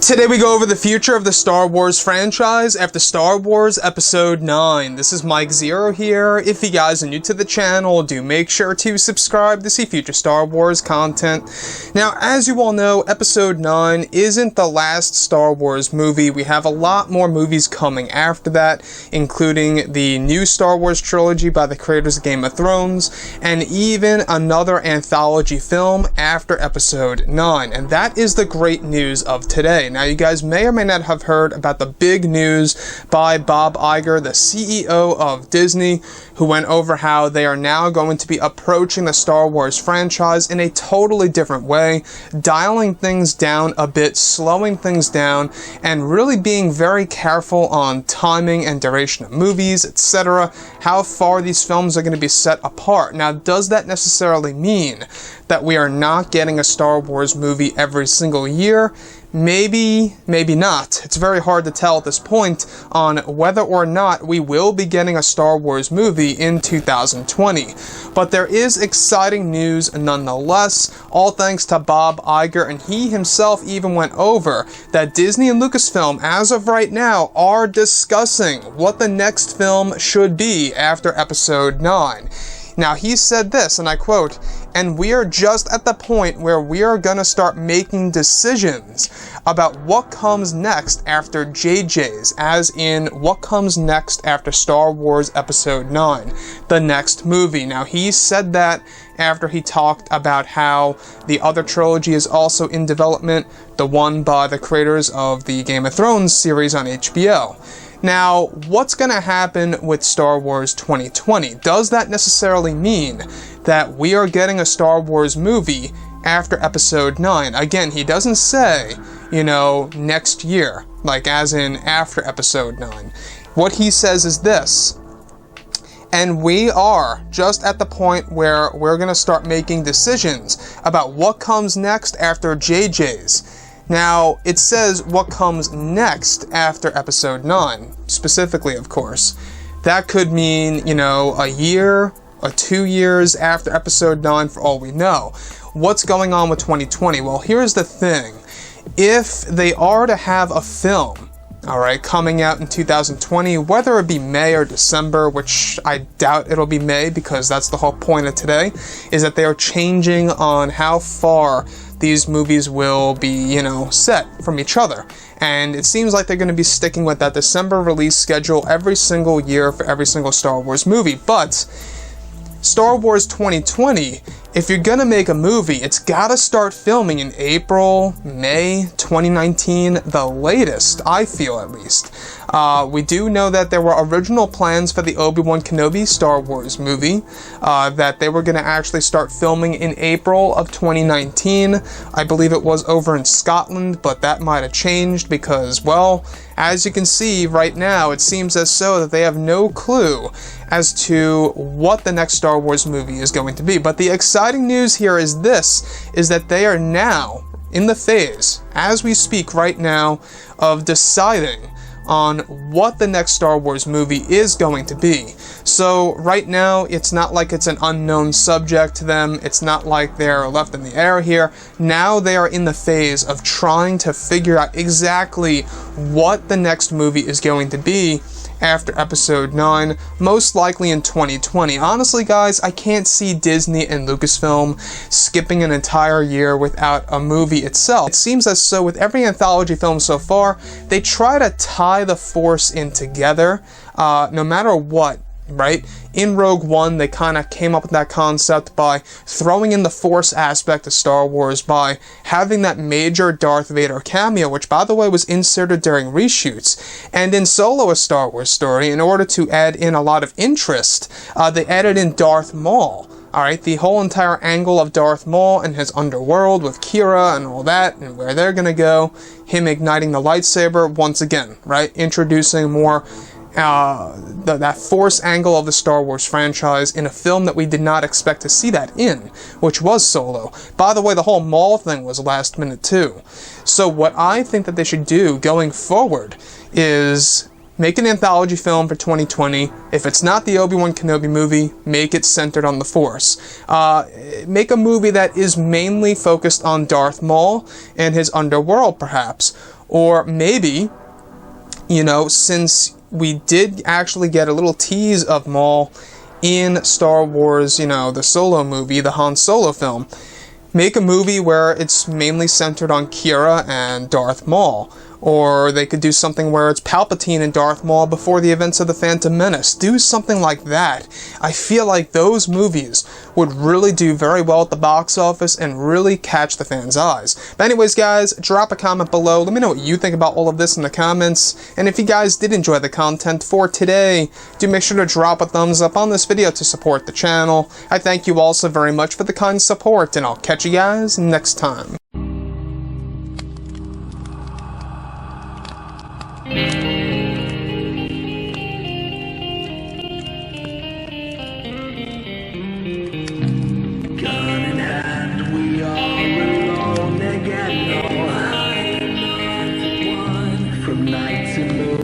Today we go over the future of the Star Wars franchise after Star Wars Episode 9. This is Mike Zero here. If you guys are new to the channel, do make sure to subscribe to see future Star Wars content. Now, as you all know, Episode 9 isn't the last Star Wars movie. We have a lot more movies coming after that, including the new Star Wars trilogy by the creators of Game of Thrones, and even another anthology film after Episode 9. And that is the great news of today. Now, you guys may or may not have heard about the big news by Bob Iger, the CEO of Disney, who went over how they are now going to be approaching the Star Wars franchise in a totally different way, dialing things down a bit, slowing things down, and really being very careful on timing and duration of movies, etc., how far these films are going to be set apart. Now, does that necessarily mean that we are not getting a Star Wars movie every single year? Maybe, maybe not. It's very hard to tell at this point on whether or not we will be getting a Star Wars movie in 2020. But there is exciting news nonetheless, all thanks to Bob Iger, and he himself even went over that Disney and Lucasfilm, as of right now, are discussing what the next film should be after Episode 9. Now, he said this, and I quote, "And we are just at the point where we are going to start making decisions about what comes next after JJ's, as in what comes next after Star Wars Episode 9, the next movie." Now, he said that after he talked about how the other trilogy is also in development, the one by the creators of the Game of Thrones series on HBO. Now, what's going to happen with Star Wars 2020? Does that necessarily mean that we are getting a Star Wars movie after Episode 9? Again, he doesn't say, next year, like as in after Episode 9. What he says is this: "And we are just at the point where we're going to start making decisions about what comes next after JJ's." Now, it says what comes next after Episode 9, specifically, of course. That could mean, a year or 2 years after Episode 9 for all we know. What's going on with 2020? Well, here's the thing. If they are to have a film, coming out in 2020, whether it be May or December, which I doubt it'll be May because that's the whole point of today, is that they are changing on how far these movies will be, set from each other. And it seems like they're going to be sticking with that December release schedule every single year for every single Star Wars movie. But Star Wars 2020, if you're going to make a movie, it's got to start filming in April, May 2019, the latest, I feel at least. We do know that there were original plans for the Obi-Wan Kenobi Star Wars movie, that they were going to actually start filming in April of 2019. I believe it was over in Scotland, but that might have changed because, well, as you can see right now, it seems as so that they have no clue as to what the next Star Wars movie is going to be. But the exciting news here is this, is that they are now in the phase, as we speak right now, of deciding on what the next Star Wars movie is going to be. So right now, it's not like it's an unknown subject to them. It's not like they're left in the air here. Now they are in the phase of trying to figure out exactly what the next movie is going to be after Episode 9, most likely in 2020. Honestly, guys, I can't see Disney and Lucasfilm skipping an entire year without a movie itself. It seems as so with every anthology film so far, they try to tie the Force in together, no matter what, right? In Rogue One, they kind of came up with that concept by throwing in the Force aspect of Star Wars, by having that major Darth Vader cameo, which, by the way, was inserted during reshoots. And in Solo: A Star Wars Story, in order to add in a lot of interest, they added in Darth Maul. The whole entire angle of Darth Maul and his underworld with Kira and all that, and where they're gonna go, him igniting the lightsaber, once again, right? Introducing more that Force angle of the Star Wars franchise in a film that we did not expect to see that in, which was Solo. By the way, the whole Maul thing was last minute too. So what I think that they should do going forward is make an anthology film for 2020. If it's not the Obi-Wan Kenobi movie, make it centered on the Force. Make a movie that is mainly focused on Darth Maul and his underworld, perhaps. Or maybe, you know, since we did actually get a little tease of Maul in Star Wars, you know, the Solo movie, the Han Solo film, make a movie where it's mainly centered on Qi'ra and Darth Maul. Or they could do something where it's Palpatine and Darth Maul before the events of The Phantom Menace. Do something like that. I feel like those movies would really do very well at the box office and really catch the fans' eyes. But anyways, guys, drop a comment below. Let me know what you think about all of this in the comments. And if you guys did enjoy the content for today, do make sure to drop a thumbs up on this video to support the channel. I thank you all so very much for the kind support, and I'll catch you guys next time. From night to moon.